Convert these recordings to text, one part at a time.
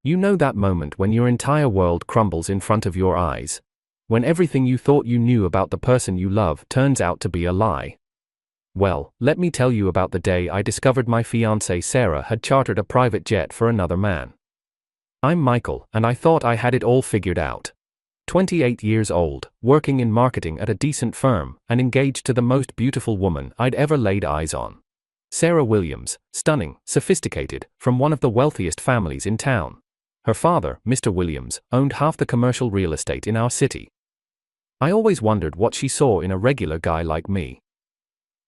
You know that moment when your entire world crumbles in front of your eyes? When everything you thought you knew about the person you love turns out to be a lie? Well, let me tell you about the day I discovered my fiancée Sarah had chartered a private jet for another man. I'm Michael, and I thought I had it all figured out. 28 years old, working in marketing at a decent firm, and engaged to the most beautiful woman I'd ever laid eyes on. Sarah Williams, stunning, sophisticated, from one of the wealthiest families in town. Her father, Mr. Williams, owned half the commercial real estate in our city. I always wondered what she saw in a regular guy like me.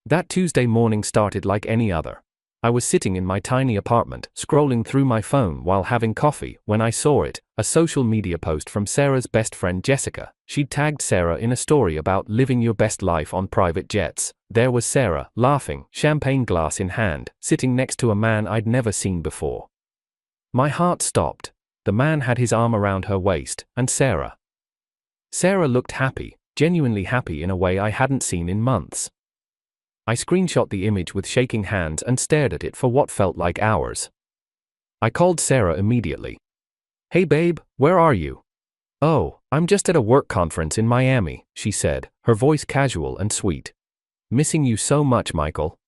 That Tuesday morning started like any other. I was sitting in my tiny apartment, scrolling through my phone while having coffee, when I saw it, a social media post from Sarah's best friend Jessica. She'd tagged Sarah in a story about living your best life on private jets. There was Sarah, laughing, champagne glass in hand, sitting next to a man I'd never seen before. My heart stopped. The man had his arm around her waist, and Sarah looked happy, genuinely happy in a way I hadn't seen in months. I screenshot the image with shaking hands and stared at it for what felt like hours. I called Sarah immediately. "Hey babe, where are you?" "Oh, I'm just at a work conference in Miami," she said, her voice casual and sweet. "Missing you so much, Michael."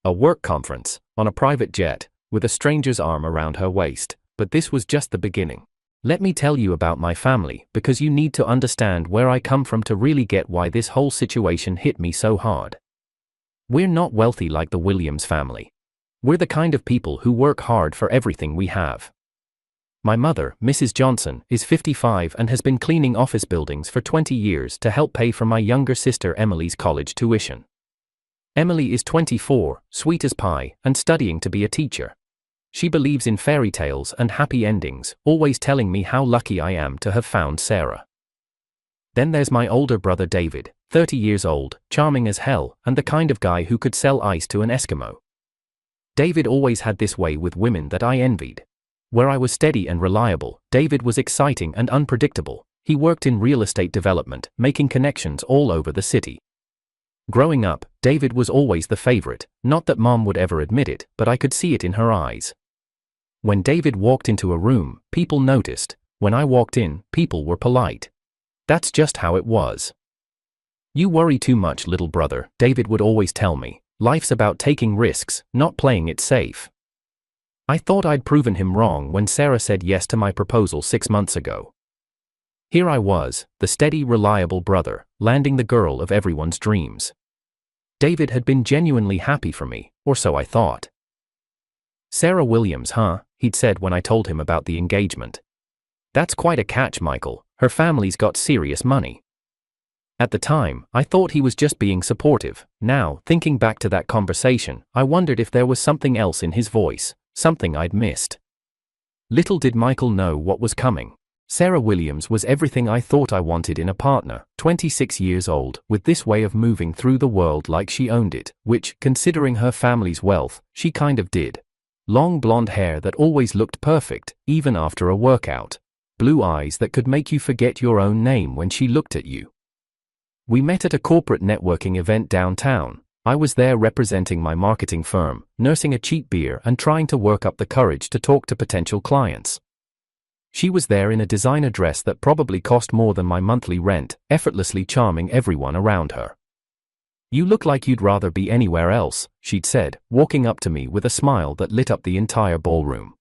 A work conference, on a private jet, with a stranger's arm around her waist, but this was just the beginning. Let me tell you about my family, because you need to understand where I come from to really get why this whole situation hit me so hard. We're not wealthy like the Williams family. We're the kind of people who work hard for everything we have. My mother, Mrs. Johnson, is 55 and has been cleaning office buildings for 20 years to help pay for my younger sister Emily's college tuition. Emily is 24, sweet as pie, and studying to be a teacher. She believes in fairy tales and happy endings, always telling me how lucky I am to have found Sarah. Then there's my older brother David, 30 years old, charming as hell, and the kind of guy who could sell ice to an Eskimo. David always had this way with women that I envied. Where I was steady and reliable, David was exciting and unpredictable. He worked in real estate development, making connections all over the city. Growing up, David was always the favorite, not that Mom would ever admit it, but I could see it in her eyes. When David walked into a room, people noticed. When I walked in, people were polite. That's just how it was. "You worry too much, little brother," David would always tell me. "Life's about taking risks, not playing it safe." I thought I'd proven him wrong when Sarah said yes to my proposal 6 months ago. Here I was, the steady, reliable brother, landing the girl of everyone's dreams. David had been genuinely happy for me, or so I thought. "Sarah Williams, huh?" he'd said when I told him about the engagement. "That's quite a catch, Michael. Her family's got serious money." At the time, I thought he was just being supportive. Now, thinking back to that conversation, I wondered if there was something else in his voice, something I'd missed. Little did Michael know what was coming. Sarah Williams was everything I thought I wanted in a partner, 26 years old, with this way of moving through the world like she owned it, which, considering her family's wealth, she kind of did. Long blonde hair that always looked perfect, even after a workout. Blue eyes that could make you forget your own name when she looked at you. We met at a corporate networking event downtown. I was there representing my marketing firm, nursing a cheap beer and trying to work up the courage to talk to potential clients. She was there in a designer dress that probably cost more than my monthly rent, effortlessly charming everyone around her. "You look like you'd rather be anywhere else," she'd said, walking up to me with a smile that lit up the entire ballroom.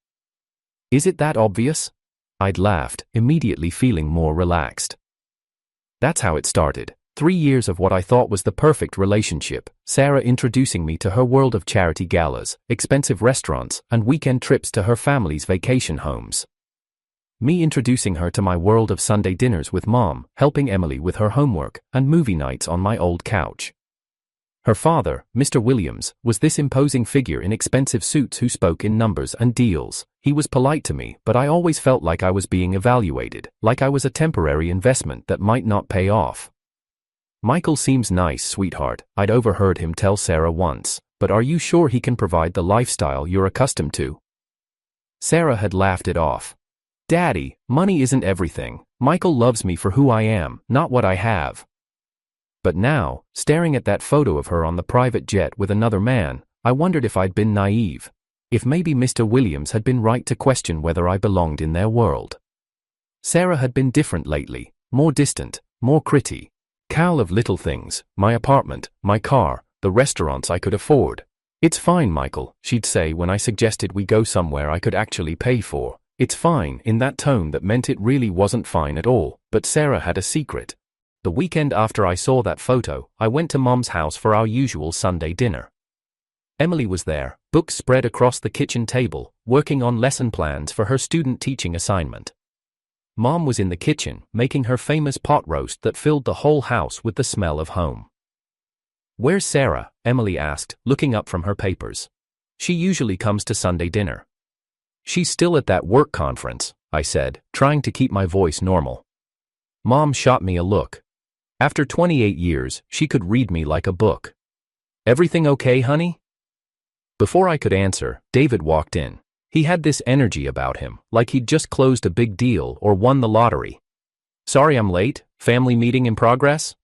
"Is it that obvious?" I'd laughed, immediately feeling more relaxed. That's how it started. 3 years of what I thought was the perfect relationship, Sarah introducing me to her world of charity galas, expensive restaurants, and weekend trips to her family's vacation homes. Me introducing her to my world of Sunday dinners with Mom, helping Emily with her homework, and movie nights on my old couch. Her father, Mr. Williams, was this imposing figure in expensive suits who spoke in numbers and deals. He was polite to me, but I always felt like I was being evaluated, like I was a temporary investment that might not pay off. "Michael seems nice, sweetheart," I'd overheard him tell Sarah once, "but are you sure he can provide the lifestyle you're accustomed to?" Sarah had laughed it off. "Daddy, money isn't everything. Michael loves me for who I am, not what I have." But now, staring at that photo of her on the private jet with another man, I wondered if I'd been naive. If maybe Mr. Williams had been right to question whether I belonged in their world. Sarah had been different lately, more distant, more critical of little things, my apartment, my car, the restaurants I could afford. "It's fine, Michael," she'd say when I suggested we go somewhere I could actually pay for. "It's fine," in that tone that meant it really wasn't fine at all, but Sarah had a secret. The weekend after I saw that photo, I went to Mom's house for our usual Sunday dinner. Emily was there, books spread across the kitchen table, working on lesson plans for her student teaching assignment. Mom was in the kitchen, making her famous pot roast that filled the whole house with the smell of home. "Where's Sarah?" Emily asked, looking up from her papers. "She usually comes to Sunday dinner." "She's still at that work conference," I said, trying to keep my voice normal. Mom shot me a look. After 28 years, she could read me like a book. "Everything okay, honey?" Before I could answer, David walked in. He had this energy about him, like he'd just closed a big deal or won the lottery. "Sorry I'm late, family meeting in progress?"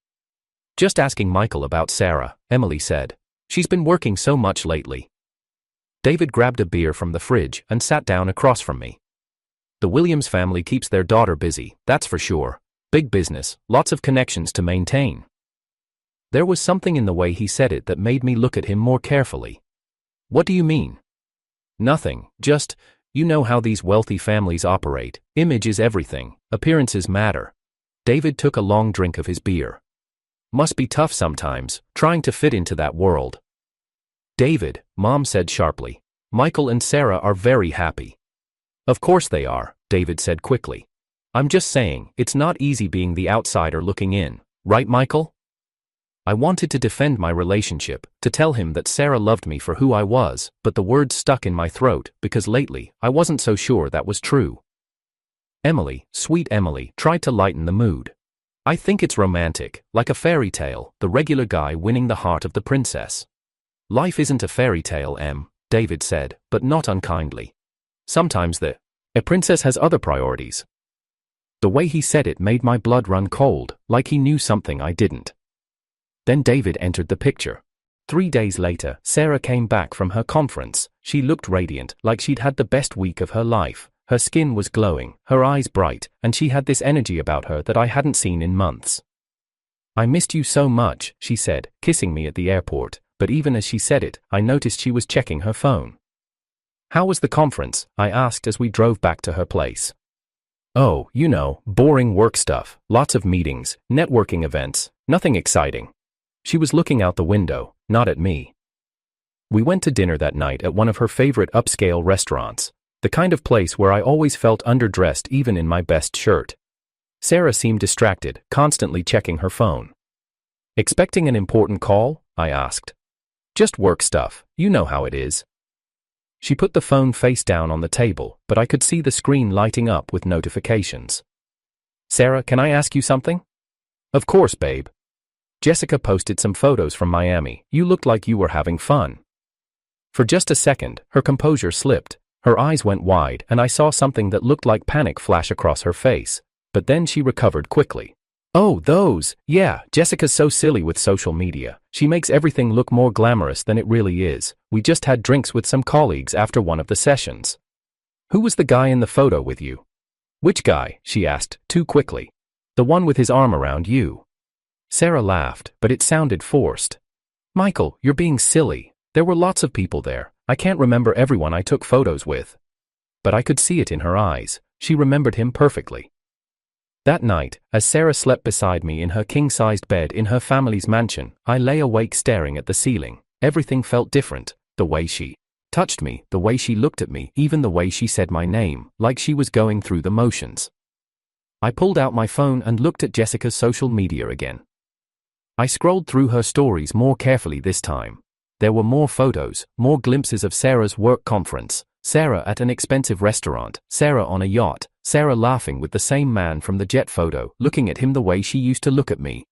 "Just asking Michael about Sarah," Emily said. "She's been working so much lately." David grabbed a beer from the fridge and sat down across from me. "The Williams family keeps their daughter busy, that's for sure. Big business, lots of connections to maintain." There was something in the way he said it that made me look at him more carefully. "What do you mean?" "Nothing, just, you know how these wealthy families operate. Image is everything, appearances matter." David took a long drink of his beer. "Must be tough sometimes, trying to fit into that world." "David," Mom said sharply, "Michael and Sarah are very happy." "Of course they are," David said quickly. "I'm just saying, it's not easy being the outsider looking in, right, Michael?" I wanted to defend my relationship, to tell him that Sarah loved me for who I was, but the words stuck in my throat, because lately, I wasn't so sure that was true. Emily, sweet Emily, tried to lighten the mood. "I think it's romantic, like a fairy tale, the regular guy winning the heart of the princess." "Life isn't a fairy tale, Em," David said, but not unkindly. "Sometimes a princess has other priorities." The way he said it made my blood run cold, like he knew something I didn't. Then David entered the picture. 3 days later, Sarah came back from her conference. She looked radiant, like she'd had the best week of her life. Her skin was glowing, her eyes bright, and she had this energy about her that I hadn't seen in months. "I missed you so much," she said, kissing me at the airport, but even as she said it, I noticed she was checking her phone. "How was the conference?" I asked as we drove back to her place. "Oh, you know, boring work stuff, lots of meetings, networking events, nothing exciting." She was looking out the window, not at me. We went to dinner that night at one of her favorite upscale restaurants, the kind of place where I always felt underdressed even in my best shirt. Sarah seemed distracted, constantly checking her phone. "Expecting an important call?" I asked. "Just work stuff, you know how it is." She put the phone face down on the table, but I could see the screen lighting up with notifications. "Sarah, can I ask you something?" "Of course, babe." "Jessica posted some photos from Miami. You looked like you were having fun." For just a second, her composure slipped. Her eyes went wide and I saw something that looked like panic flash across her face. But then she recovered quickly. "Oh, those, yeah, Jessica's so silly with social media. She makes everything look more glamorous than it really is. We just had drinks with some colleagues after one of the sessions." "Who was the guy in the photo with you?" "Which guy?" she asked, too quickly. "The one with his arm around you." Sarah laughed, but it sounded forced. "Michael, you're being silly. There were lots of people there. I can't remember everyone I took photos with." But I could see it in her eyes. She remembered him perfectly. That night, as Sarah slept beside me in her king-sized bed in her family's mansion, I lay awake staring at the ceiling. Everything felt different. The way she touched me, the way she looked at me, even the way she said my name, like she was going through the motions. I pulled out my phone and looked at Jessica's social media again. I scrolled through her stories more carefully this time. There were more photos, more glimpses of Sarah's work conference, Sarah at an expensive restaurant, Sarah on a yacht, Sarah laughing with the same man from the jet photo, looking at him the way she used to look at me.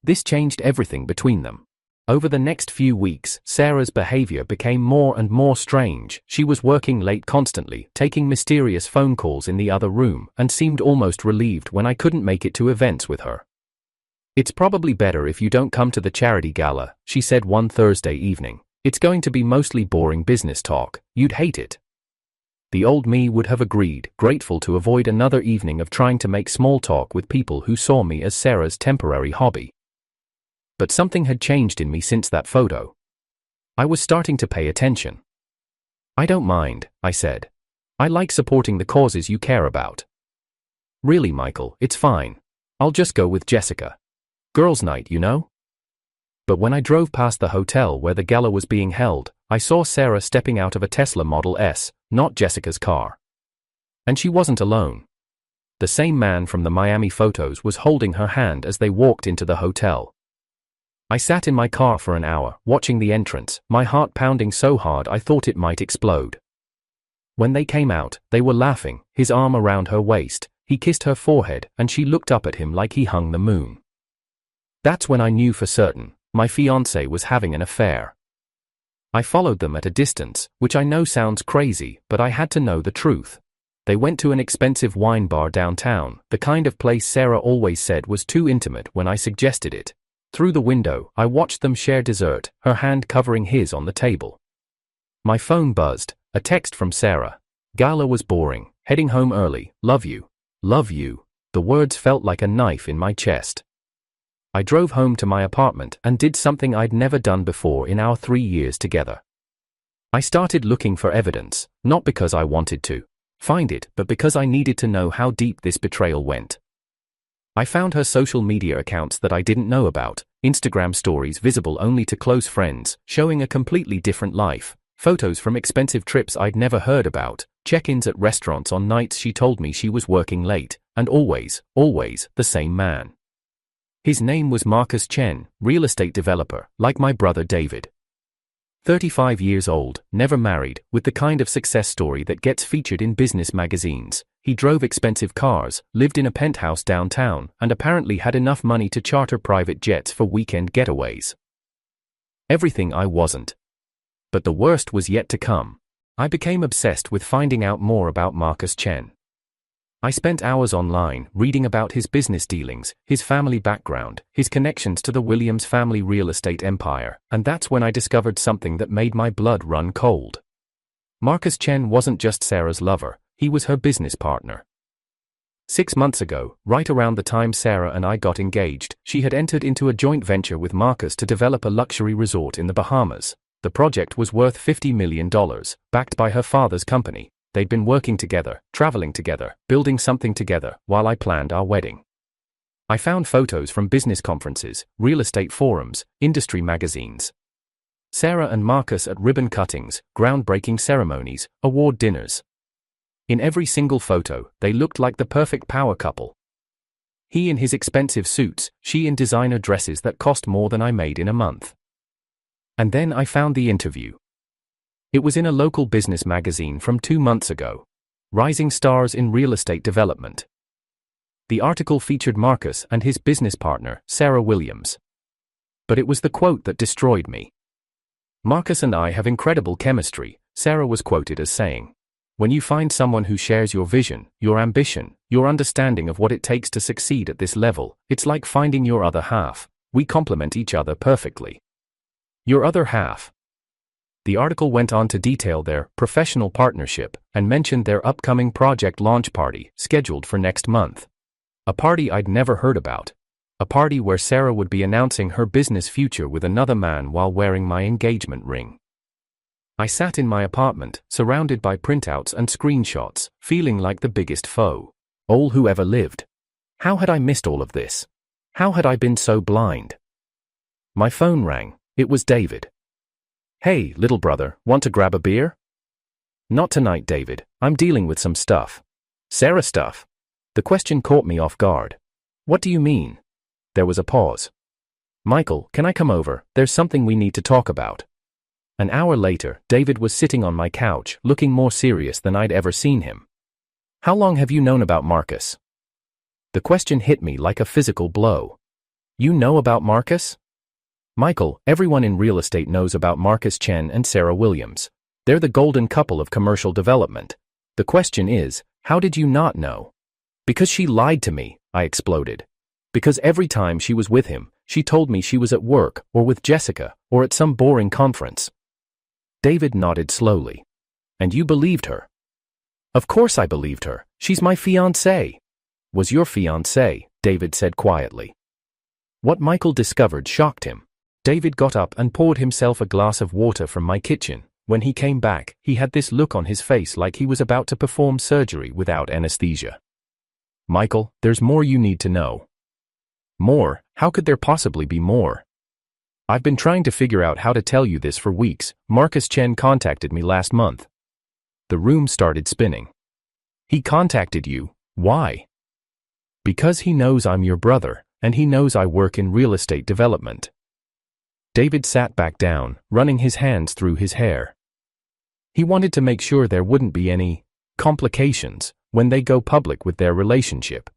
This changed everything between them. Over the next few weeks, Sarah's behavior became more and more strange. She was working late constantly, taking mysterious phone calls in the other room, and seemed almost relieved when I couldn't make it to events with her. "It's probably better if you don't come to the charity gala," she said one Thursday evening. It's going to be mostly boring business talk, you'd hate it. The old me would have agreed, grateful to avoid another evening of trying to make small talk with people who saw me as Sarah's temporary hobby. But something had changed in me since that photo. I was starting to pay attention. "I don't mind," I said. "I like supporting the causes you care about." "Really, Michael, it's fine. I'll just go with Jessica. Girls' night, you know?" But when I drove past the hotel where the gala was being held, I saw Sarah stepping out of a Tesla Model S, not Jessica's car. And she wasn't alone. The same man from the Miami photos was holding her hand as they walked into the hotel. I sat in my car for an hour, watching the entrance, my heart pounding so hard I thought it might explode. When they came out, they were laughing, his arm around her waist, he kissed her forehead, and she looked up at him like he hung the moon. That's when I knew for certain, my fiancé was having an affair. I followed them at a distance, which I know sounds crazy, but I had to know the truth. They went to an expensive wine bar downtown, the kind of place Sarah always said was too intimate when I suggested it. Through the window, I watched them share dessert, her hand covering his on the table. My phone buzzed, a text from Sarah. "Gala was boring, heading home early, love you. Love you." The words felt like a knife in my chest. I drove home to my apartment and did something I'd never done before in our 3 years together. I started looking for evidence, not because I wanted to find it, but because I needed to know how deep this betrayal went. I found her social media accounts that I didn't know about, Instagram stories visible only to close friends, showing a completely different life, photos from expensive trips I'd never heard about, check-ins at restaurants on nights she told me she was working late, and always the same man. His name was Marcus Chen, real estate developer, like my brother David. 35 years old, never married, with the kind of success story that gets featured in business magazines. He drove expensive cars, lived in a penthouse downtown, and apparently had enough money to charter private jets for weekend getaways. Everything I wasn't. But the worst was yet to come. I became obsessed with finding out more about Marcus Chen. I spent hours online, reading about his business dealings, his family background, his connections to the Williams family real estate empire, and that's when I discovered something that made my blood run cold. Marcus Chen wasn't just Sarah's lover, he was her business partner. 6 months ago, right around the time Sarah and I got engaged, she had entered into a joint venture with Marcus to develop a luxury resort in the Bahamas. The project was worth $50 million, backed by her father's company. They'd been working together, traveling together, building something together, while I planned our wedding. I found photos from business conferences, real estate forums, industry magazines. Sarah and Marcus at ribbon cuttings, groundbreaking ceremonies, award dinners. In every single photo, they looked like the perfect power couple. He in his expensive suits, she in designer dresses that cost more than I made in a month. And then I found the interview. It was in a local business magazine from 2 months ago. Rising Stars in Real Estate Development. The article featured Marcus and his business partner, Sarah Williams. But it was the quote that destroyed me. "Marcus and I have incredible chemistry," Sarah was quoted as saying. "When you find someone who shares your vision, your ambition, your understanding of what it takes to succeed at this level, it's like finding your other half. We complement each other perfectly." Your other half. The article went on to detail their professional partnership and mentioned their upcoming project launch party, scheduled for next month. A party I'd never heard about. A party where Sarah would be announcing her business future with another man while wearing my engagement ring. I sat in my apartment, surrounded by printouts and screenshots, feeling like the biggest foe. All who ever lived. How had I missed all of this? How had I been so blind? My phone rang. It was David. "Hey, little brother, want to grab a beer?" "Not tonight, David. I'm dealing with some stuff." "Sarah stuff?" The question caught me off guard. "What do you mean?" There was a pause. "Michael, can I come over? There's something we need to talk about." An hour later, David was sitting on my couch, looking more serious than I'd ever seen him. "How long have you known about Marcus?" The question hit me like a physical blow. "You know about Marcus?" "Michael, everyone in real estate knows about Marcus Chen and Sarah Williams. They're the golden couple of commercial development. The question is, how did you not know?" "Because she lied to me," I exploded. "Because every time she was with him, she told me she was at work, or with Jessica, or at some boring conference. David nodded slowly. And you believed her? Of course I believed her. She's my fiancée. Was your fiancée, David said quietly. What Michael discovered shocked him. David got up and poured himself a glass of water from my kitchen. When he came back, he had this look on his face like he was about to perform surgery without anesthesia. Michael, there's more you need to know. More? How could there possibly be more? I've been trying to figure out how to tell you this for weeks. Marcus Chen contacted me last month. The room started spinning. He contacted you. Why? Because he knows I'm your brother, and he knows I work in real estate development. David sat back down, running his hands through his hair. He wanted to make sure there wouldn't be any complications when they go public with their relationship.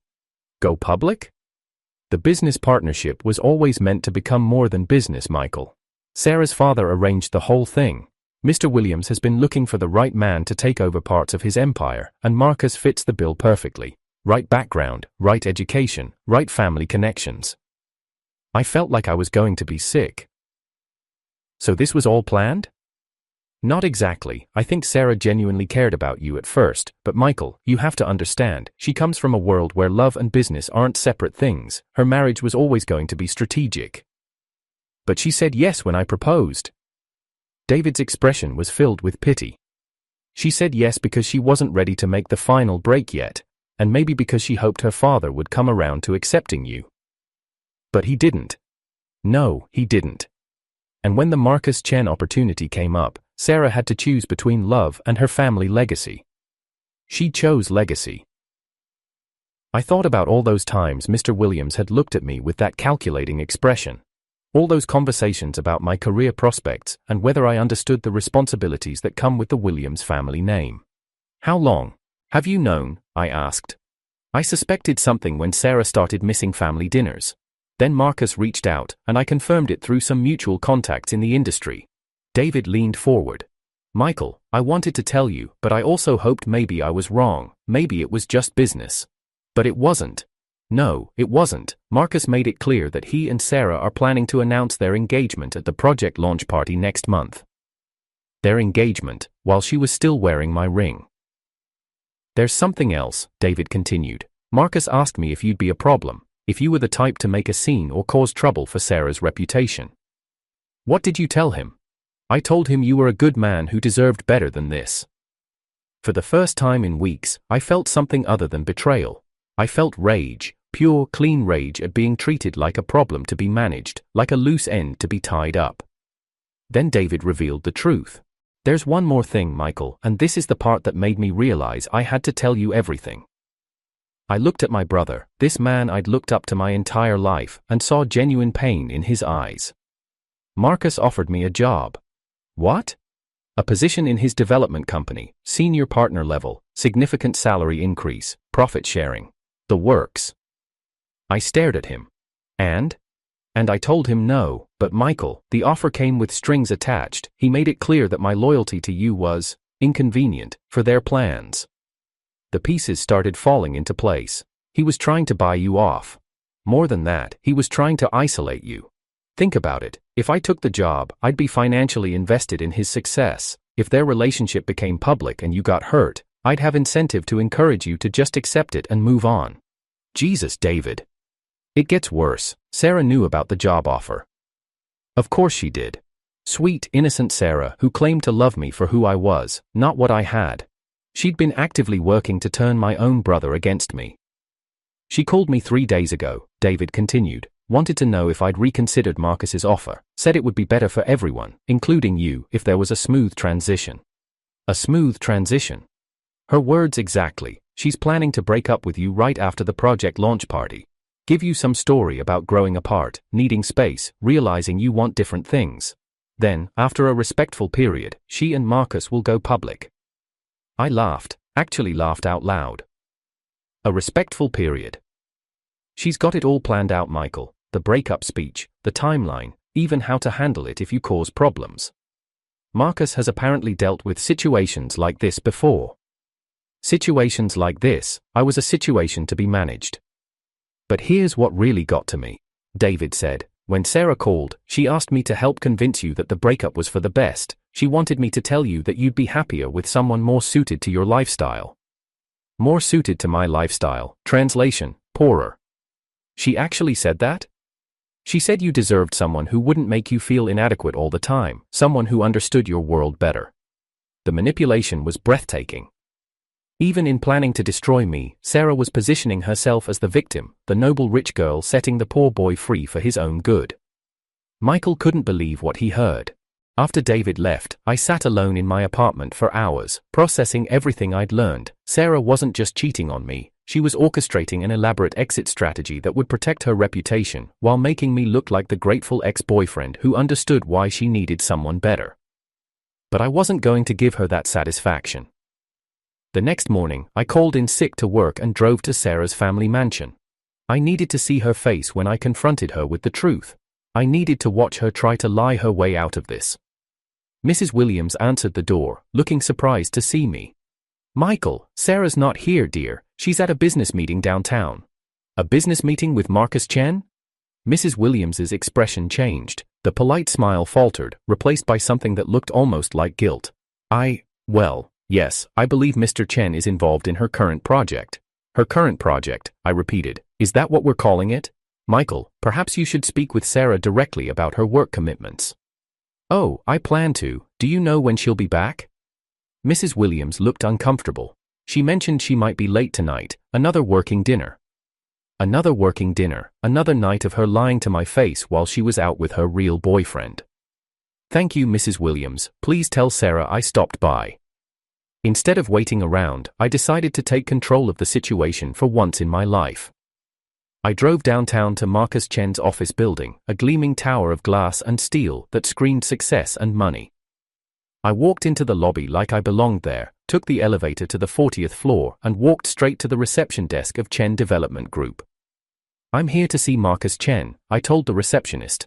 Go public? The business partnership was always meant to become more than business, Michael. Sarah's father arranged the whole thing. Mr. Williams has been looking for the right man to take over parts of his empire, and Marcus fits the bill perfectly. Right background, right education, right family connections. I felt like I was going to be sick. So this was all planned? Not exactly. I think Sarah genuinely cared about you at first, but Michael, you have to understand, she comes from a world where love and business aren't separate things. Her marriage was always going to be strategic. But she said yes when I proposed. David's expression was filled with pity. She said yes because she wasn't ready to make the final break yet, and maybe because she hoped her father would come around to accepting you. But he didn't. No, he didn't. And when the Marcus Chen opportunity came up, Sarah had to choose between love and her family legacy. She chose legacy. I thought about all those times Mr. Williams had looked at me with that calculating expression. All those conversations about my career prospects and whether I understood the responsibilities that come with the Williams family name. How long have you known? I asked. I suspected something when Sarah started missing family dinners. Then Marcus reached out, and I confirmed it through some mutual contacts in the industry. David leaned forward. Michael, I wanted to tell you, but I also hoped maybe I was wrong. Maybe it was just business. But it wasn't. No, it wasn't. Marcus made it clear that he and Sarah are planning to announce their engagement at the project launch party next month. Their engagement, while she was still wearing my ring. There's something else, David continued. Marcus asked me if you'd be a problem, if you were the type to make a scene or cause trouble for Sarah's reputation. What did you tell him? I told him you were a good man who deserved better than this. For the first time in weeks, I felt something other than betrayal. I felt rage, pure, clean rage at being treated like a problem to be managed, like a loose end to be tied up. Then David revealed the truth. There's one more thing, Michael, and this is the part that made me realize I had to tell you everything. I looked at my brother, this man I'd looked up to my entire life, and saw genuine pain in his eyes. Marcus offered me a job. What? A position in his development company, senior partner level, significant salary increase, profit sharing. The works. I stared at him. And I told him no, but Michael, the offer came with strings attached. He made it clear that my loyalty to you was inconvenient for their plans. The pieces started falling into place. He was trying to buy you off. More than that, he was trying to isolate you. Think about it. If I took the job, I'd be financially invested in his success. If their relationship became public and you got hurt, I'd have incentive to encourage you to just accept it and move on. Jesus, David. It gets worse. Sarah knew about the job offer. Of course she did. Sweet, innocent Sarah, who claimed to love me for who I was, not what I had. She'd been actively working to turn my own brother against me. She called me 3 days ago, David continued, wanted to know if I'd reconsidered Marcus's offer, said it would be better for everyone, including you, if there was a smooth transition. A smooth transition. Her words exactly. She's planning to break up with you right after the project launch party. Give you some story about growing apart, needing space, realizing you want different things. Then, after a respectful period, she and Marcus will go public. I laughed, actually laughed out loud. A respectful period. She's got it all planned out, Michael, the breakup speech, the timeline, even how to handle it if you cause problems. Marcus has apparently dealt with situations like this before. Situations like this, I was a situation to be managed. But here's what really got to me, David said. When Sarah called, she asked me to help convince you that the breakup was for the best. She wanted me to tell you that you'd be happier with someone more suited to your lifestyle. More suited to my lifestyle. Translation: poorer. She actually said that? She said you deserved someone who wouldn't make you feel inadequate all the time, someone who understood your world better. The manipulation was breathtaking. Even in planning to destroy me, Sarah was positioning herself as the victim, the noble rich girl setting the poor boy free for his own good. Michael couldn't believe what he heard. After David left, I sat alone in my apartment for hours, processing everything I'd learned. Sarah wasn't just cheating on me, she was orchestrating an elaborate exit strategy that would protect her reputation, while making me look like the grateful ex-boyfriend who understood why she needed someone better. But I wasn't going to give her that satisfaction. The next morning, I called in sick to work and drove to Sarah's family mansion. I needed to see her face when I confronted her with the truth. I needed to watch her try to lie her way out of this. Mrs. Williams answered the door, looking surprised to see me. "Michael, Sarah's not here, dear. She's at a business meeting downtown." "A business meeting with Marcus Chen?" Mrs. Williams's expression changed. The polite smile faltered, replaced by something that looked almost like guilt. Well, yes, I believe Mr. Chen is involved in her current project." "Her current project," I repeated. "Is that what we're calling it? Michael, perhaps you should speak with Sarah directly about her work commitments." "Oh, I plan to. Do you know when she'll be back?" Mrs. Williams looked uncomfortable. She mentioned she might be late tonight. Another working dinner. Another working dinner, another night of her lying to my face while she was out with her real boyfriend. "Thank you, Mrs. Williams. Please tell Sarah I stopped by." Instead of waiting around, I decided to take control of the situation for once in my life. I drove downtown to Marcus Chen's office building, a gleaming tower of glass and steel that screamed success and money. I walked into the lobby like I belonged there, took the elevator to the 40th floor, and walked straight to the reception desk of Chen Development Group. "I'm here to see Marcus Chen," I told the receptionist.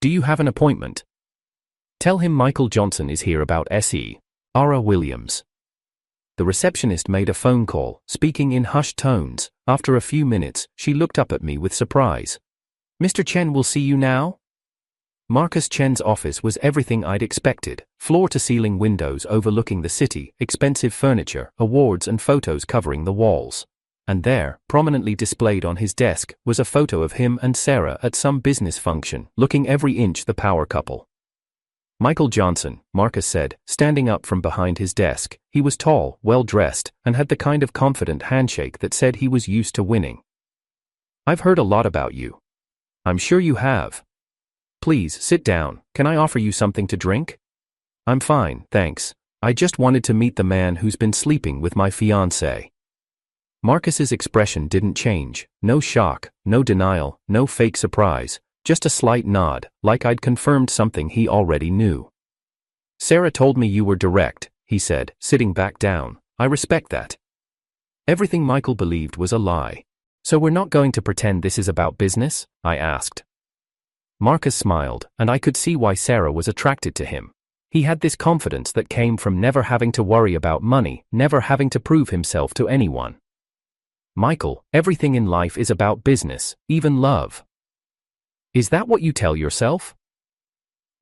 "Do you have an appointment?" "Tell him Michael Johnson is here about Sarah Williams." The receptionist made a phone call, speaking in hushed tones. After a few minutes, she looked up at me with surprise. "Mr. Chen will see you now?" Marcus Chen's office was everything I'd expected. Floor-to-ceiling windows overlooking the city, expensive furniture, awards and photos covering the walls. And there, prominently displayed on his desk, was a photo of him and Sarah at some business function, looking every inch the power couple. "Michael Johnson," Marcus said, standing up from behind his desk. He was tall, well-dressed, and had the kind of confident handshake that said he was used to winning. "I've heard a lot about you." "I'm sure you have. Please, sit down. Can I offer you something to drink?" "I'm fine, thanks. I just wanted to meet the man who's been sleeping with my fiancée." Marcus's expression didn't change. No shock, no denial, no fake surprise. Just a slight nod, like I'd confirmed something he already knew. "Sarah told me you were direct," he said, sitting back down. "I respect that." Everything Michael believed was a lie. "So we're not going to pretend this is about business?" I asked. Marcus smiled, and I could see why Sarah was attracted to him. He had this confidence that came from never having to worry about money, never having to prove himself to anyone. "Michael, everything in life is about business, even love." "Is that what you tell yourself?"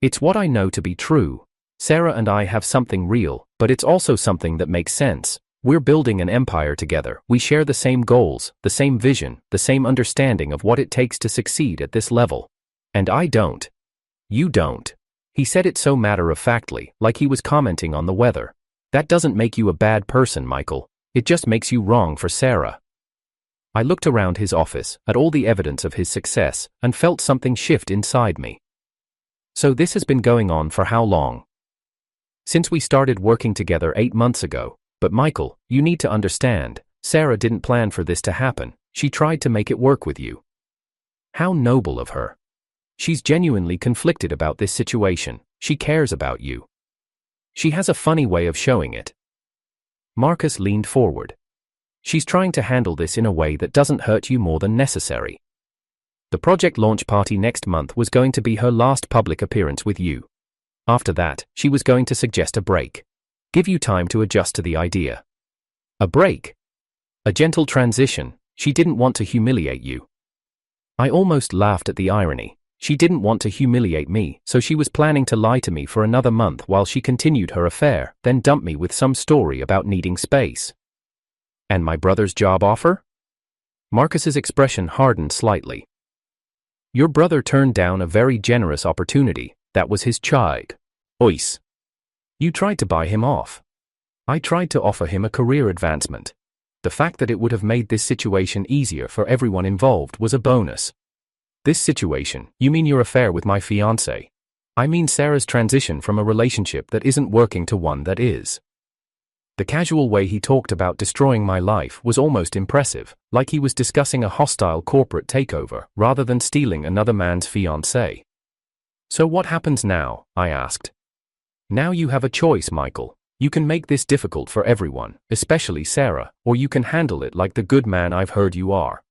"It's what I know to be true. Sarah and I have something real, but it's also something that makes sense. We're building an empire together. We share the same goals, the same vision, the same understanding of what it takes to succeed at this level. And I don't. You don't." He said it so matter-of-factly, like he was commenting on the weather. "That doesn't make you a bad person, Michael. It just makes you wrong for Sarah." I looked around his office, at all the evidence of his success, and felt something shift inside me. "So this has been going on for how long?" "Since we started working together 8 months ago. But Michael, you need to understand, Sarah didn't plan for this to happen. She tried to make it work with you." "How noble of her. She's genuinely conflicted about this situation. She cares about you. She has a funny way of showing it." Marcus leaned forward. "She's trying to handle this in a way that doesn't hurt you more than necessary. The project launch party next month was going to be her last public appearance with you. After that, she was going to suggest a break. Give you time to adjust to the idea. A break? A gentle transition. She didn't want to humiliate you." I almost laughed at the irony. She didn't want to humiliate me, so she was planning to lie to me for another month while she continued her affair, then dump me with some story about needing space. And my brother's job offer? Marcus's expression hardened slightly. Your brother turned down a very generous opportunity. That was his chide. Ois. You tried to buy him off. I tried to offer him a career advancement. The fact that it would have made this situation easier for everyone involved was a bonus. This situation, you mean your affair with my fiancée? I mean Sarah's transition from a relationship that isn't working to one that is. The casual way he talked about destroying my life was almost impressive, like he was discussing a hostile corporate takeover rather than stealing another man's fiancée. So what happens now? I asked. Now you have a choice, Michael. You can make this difficult for everyone, especially Sarah, or you can handle it like the good man I've heard you are.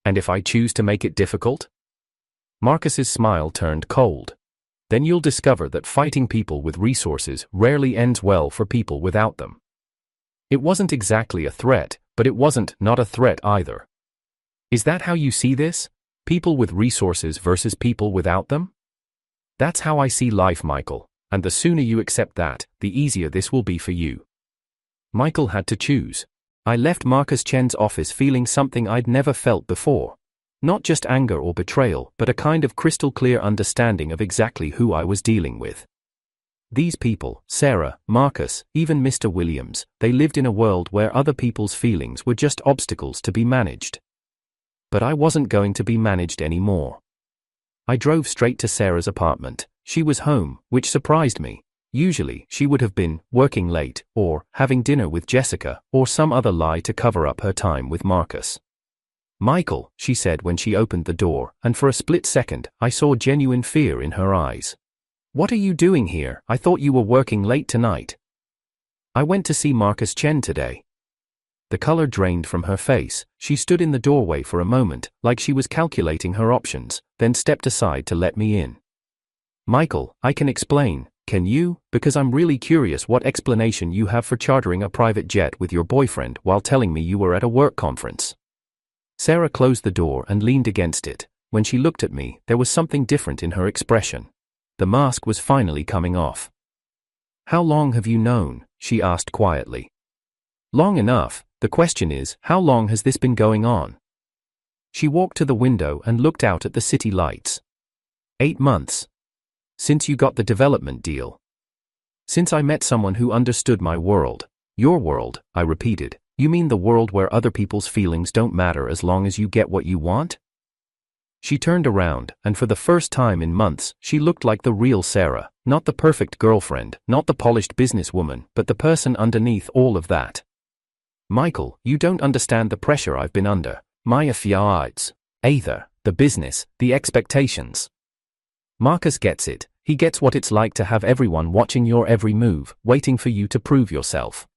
And if I choose to make it difficult? Marcus's smile turned cold. Then you'll discover that fighting people with resources rarely ends well for people without them. It wasn't exactly a threat, but it wasn't not a threat either. Is that how you see this? People with resources versus people without them? That's how I see life, Michael, and the sooner you accept that, the easier this will be for you. Michael had to choose. I left Marcus Chen's office feeling something I'd never felt before. Not just anger or betrayal, but a kind of crystal clear understanding of exactly who I was dealing with. These people, Sarah, Marcus, even Mr. Williams, they lived in a world where other people's feelings were just obstacles to be managed. But I wasn't going to be managed anymore. I drove straight to Sarah's apartment. She was home, which surprised me. Usually, she would have been working late, or having dinner with Jessica, or some other lie to cover up her time with Marcus. Michael, she said when she opened the door, and for a split second, I saw genuine fear in her eyes. What are you doing here? I thought you were working late tonight. I went to see Marcus Chen today. The color drained from her face. She stood in the doorway for a moment, like she was calculating her options, then stepped aside to let me in. Michael, I can explain, can you? Because I'm really curious what explanation you have for chartering a private jet with your boyfriend while telling me you were at a work conference. Sarah closed the door and leaned against it. When she looked at me, there was something different in her expression. The mask was finally coming off. How long have you known? She asked quietly. Long enough. The question is, how long has this been going on? She walked to the window and looked out at the city lights. 8 months. Since you got the development deal. Since I met someone who understood my world. Your world, I repeated. You mean the world where other people's feelings don't matter as long as you get what you want? She turned around, and for the first time in months, she looked like the real Sarah, not the perfect girlfriend, not the polished businesswoman, but the person underneath all of that. Michael, you don't understand the pressure I've been under. My affairs. Either, the business, the expectations. Marcus gets it. He gets what it's like to have everyone watching your every move, waiting for you to prove yourself.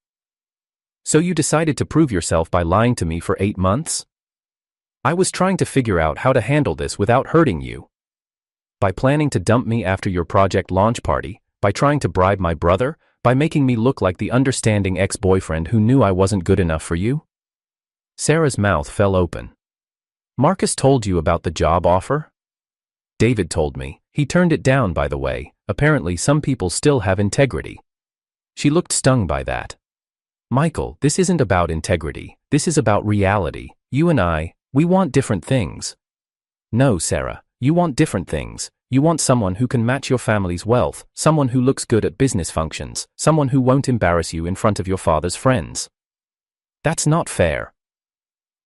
So you decided to prove yourself by lying to me for 8 months? I was trying to figure out how to handle this without hurting you. By planning to dump me after your project launch party, by trying to bribe my brother, by making me look like the understanding ex-boyfriend who knew I wasn't good enough for you? Sarah's mouth fell open. Marcus told you about the job offer? David told me. He turned it down, by the way. Apparently some people still have integrity. She looked stung by that. Michael, this isn't about integrity. This is about reality. You and I, we want different things. No, Sarah, you want different things. You want someone who can match your family's wealth, someone who looks good at business functions, someone who won't embarrass you in front of your father's friends. That's not fair.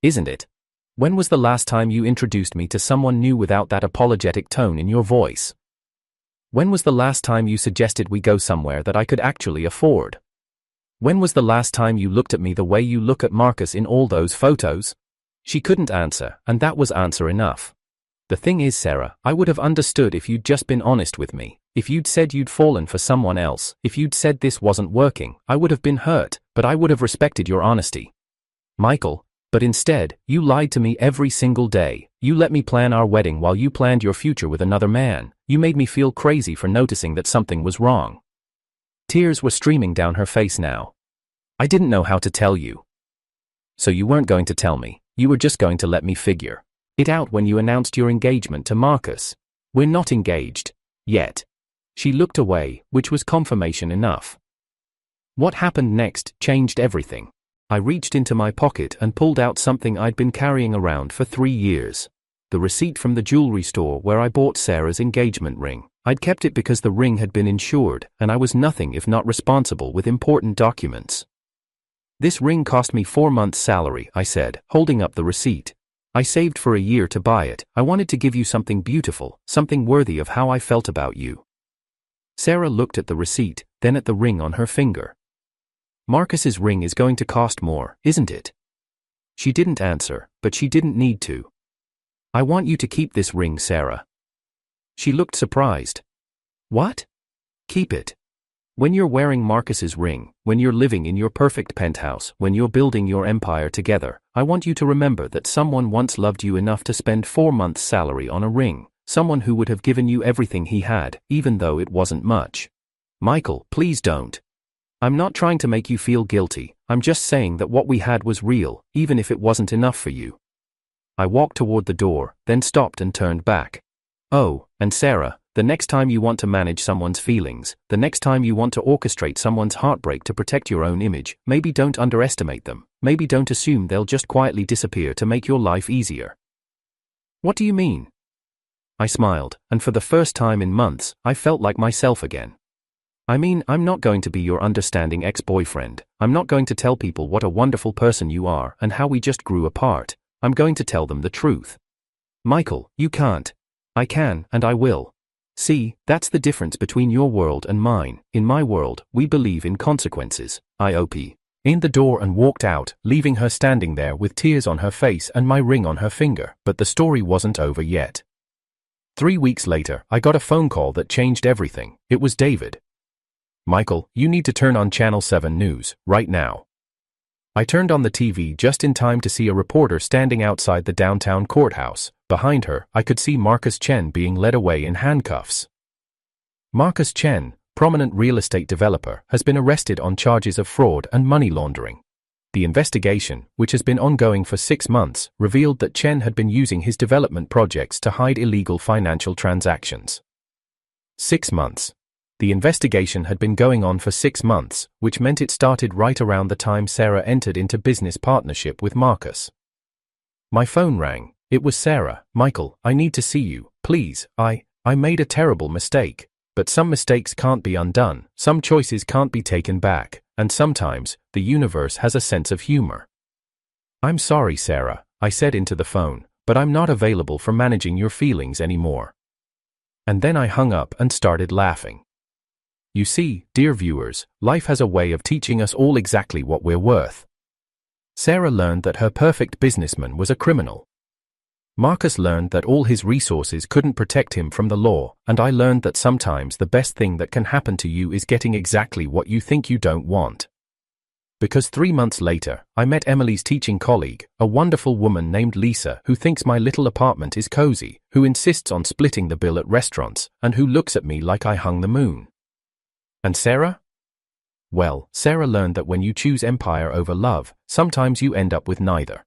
Isn't it? When was the last time you introduced me to someone new without that apologetic tone in your voice? When was the last time you suggested we go somewhere that I could actually afford? When was the last time you looked at me the way you look at Marcus in all those photos? She couldn't answer, and that was answer enough. The thing is, Sarah, I would have understood if you'd just been honest with me. If you'd said you'd fallen for someone else, if you'd said this wasn't working, I would have been hurt, but I would have respected your honesty. Michael, but instead, you lied to me every single day. You let me plan our wedding while you planned your future with another man. You made me feel crazy for noticing that something was wrong. Tears were streaming down her face now. I didn't know how to tell you. So you weren't going to tell me. You were just going to let me figure it out when you announced your engagement to Marcus. We're not engaged. Yet. She looked away, which was confirmation enough. What happened next changed everything. I reached into my pocket and pulled out something I'd been carrying around for 3 years. The receipt from the jewelry store where I bought Sarah's engagement ring. I'd kept it because the ring had been insured, and I was nothing if not responsible with important documents. This ring cost me 4 months' salary, I said, holding up the receipt. I saved for a year to buy it. I wanted to give you something beautiful, something worthy of how I felt about you. Sarah looked at the receipt, then at the ring on her finger. Marcus's ring is going to cost more, isn't it? She didn't answer, but she didn't need to. I want you to keep this ring, Sarah. She looked surprised. What? Keep it. When you're wearing Marcus's ring, when you're living in your perfect penthouse, when you're building your empire together, I want you to remember that someone once loved you enough to spend 4 months' salary on a ring, someone who would have given you everything he had, even though it wasn't much. Michael, please don't. I'm not trying to make you feel guilty, I'm just saying that what we had was real, even if it wasn't enough for you. I walked toward the door, then stopped and turned back. Oh, and Sarah, the next time you want to manage someone's feelings, the next time you want to orchestrate someone's heartbreak to protect your own image, maybe don't underestimate them, maybe don't assume they'll just quietly disappear to make your life easier. What do you mean? I smiled, and for the first time in months, I felt like myself again. I mean, I'm not going to be your understanding ex-boyfriend, I'm not going to tell people what a wonderful person you are and how we just grew apart. I'm going to tell them the truth. Michael, you can't. I can, and I will. See, that's the difference between your world and mine. In my world, we believe in consequences. I opened the door and walked out, leaving her standing there with tears on her face and my ring on her finger. But the story wasn't over yet. 3 weeks later, I got a phone call that changed everything. It was David. Michael, you need to turn on Channel 7 News, right now. I turned on the TV just in time to see a reporter standing outside the downtown courthouse. Behind her, I could see Marcus Chen being led away in handcuffs. Marcus Chen, prominent real estate developer, has been arrested on charges of fraud and money laundering. The investigation, which has been ongoing for 6 months, revealed that Chen had been using his development projects to hide illegal financial transactions. 6 months. The investigation had been going on for 6 months, which meant it started right around the time Sarah entered into business partnership with Marcus. My phone rang. It was Sarah. Michael, I need to see you, please. I made a terrible mistake. But some mistakes can't be undone, some choices can't be taken back, and sometimes, the universe has a sense of humor. I'm sorry, Sarah, I said into the phone, but I'm not available for managing your feelings anymore. And then I hung up and started laughing. You see, dear viewers, life has a way of teaching us all exactly what we're worth. Sarah learned that her perfect businessman was a criminal. Marcus learned that all his resources couldn't protect him from the law, and I learned that sometimes the best thing that can happen to you is getting exactly what you think you don't want. Because 3 months later, I met Emily's teaching colleague, a wonderful woman named Lisa who thinks my little apartment is cozy, who insists on splitting the bill at restaurants, and who looks at me like I hung the moon. And Sarah? Well, Sarah learned that when you choose empire over love, sometimes you end up with neither.